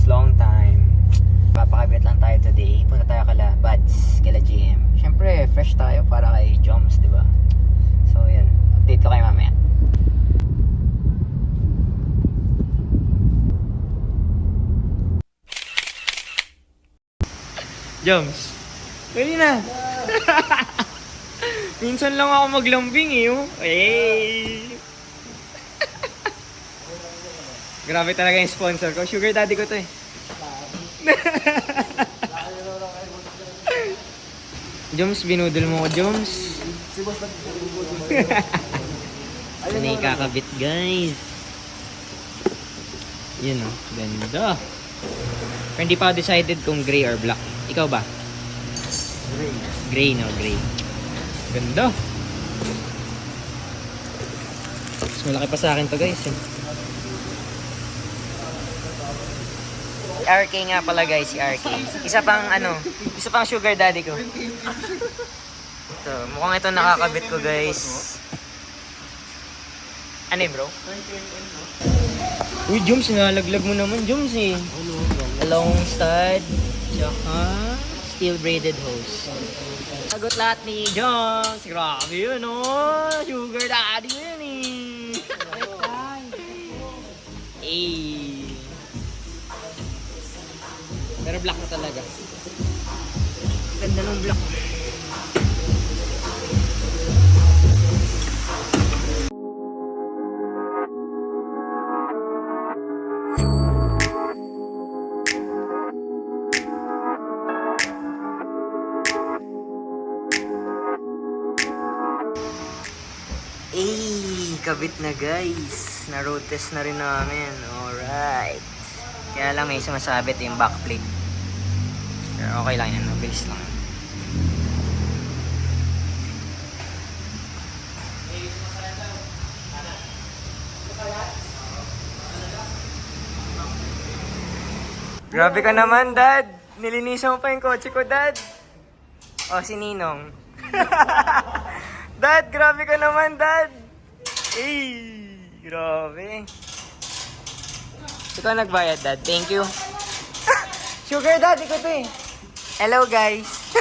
guys, long time. Papakabit lang tayo today. Punta tayo kala Buds, kala GM. Siyempre, fresh tayo para kay Joms, di ba? So, yun. Update ko kayo mamaya. Joms, pwede na. Minsan lang ako maglambing eh. Oh. Hey! Grabe talaga yung sponsor ko. Sugar daddy ko to eh. Joms, binudol mo ko, Joms. Ito na ikakabit, guys. Yun oh, ganda. Pero hindi pa ako decided kung gray or black. Ikaw ba? Gray. Gray, no? Gray. Ganda. Mas malaki pa sa akin to, guys. Eh. Si RK nga pala, guys. Si RK. Isa pang sugar daddy ko. Ito, mukhang ito nakakabit ko, guys. Ano yun, bro? Uy, Joms, nalaglag mo naman, Joms eh. Long stud, tsaka steel braided hose. Sagot lahat ni Joms. Grabe yun, oh. Sugar daddy yun eh. Eh. Pero black na talaga. Ganda ng black. Kabit na guys. Na road test na rin namin. Alright. Kaya lang may sumasabit yung backplate. Pero okay lang yan. Mabilis lang. Grabe ka naman, Dad. Nilinisan mo pa yung kotse ko, Dad. O, si Ninong. Dad, grabe ka naman, Dad. Grabe. Ikaw nagbayad, Dad. Thank you. Sugar daddy ko to eh. Hello, guys.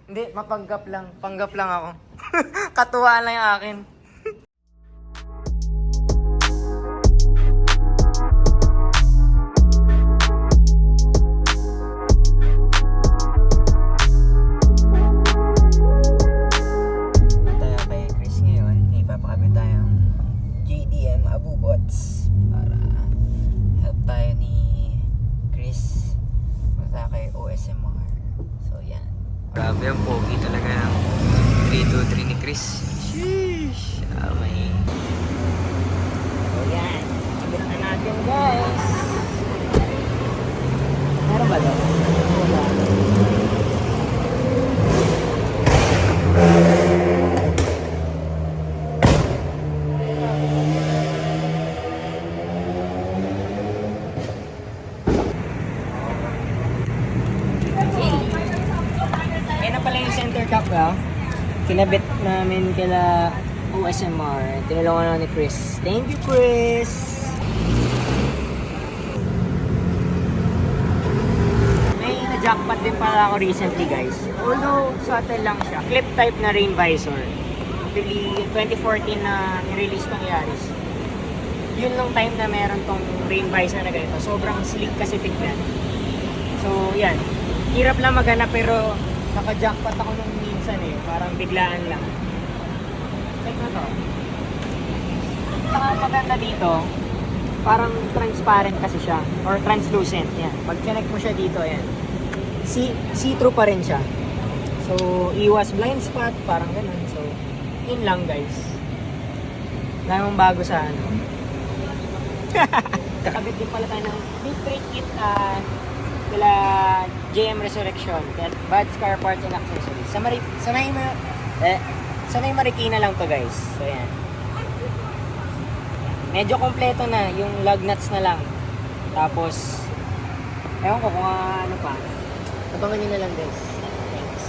Hindi, mapanggap lang. Panggap lang ako. Katuwaan lang yung akin. Para help tayo ni Chris mula kay OSMR. So yan. Grabe ang pogi talaga ng 323 ni Chris. Sheesh! May... So yan. Abit na natin, guys. Meron ba daw? Wala. Kinabit namin kila OSMR. Tinulungan na ni Chris. Thank you, Chris! May na-jackpot din pala ako recently, guys. Although, subtle lang siya. Clip type na rain visor. Actually, 2014 na nirelease tong Yaris. Yun lang time na meron tong rain visor na ganito. Sobrang sleek kasi tignan. So, yan. Hirap lang maghanap pero naka-jackpot ako nung minsan eh. Parang biglaan lang. Check na to. Saka maganda dito, parang transparent kasi siya. Or translucent. Yan. Pag connect mo siya dito, yan. See-through pa rin siya. So, iwas blind spot. Parang ganun. So, yun lang guys. Dahil mong bago sa ano. Kakabit din pala tayo ng big brake kit kila JM Resurrection, Buds Car Parts and Accessories. Sa may Marikina lang to, guys. So yan. Medyo kompleto na, yung lug nuts na lang. Tapos ewan ko kung ano pa. Abangan nyo na lang, guys. Thanks.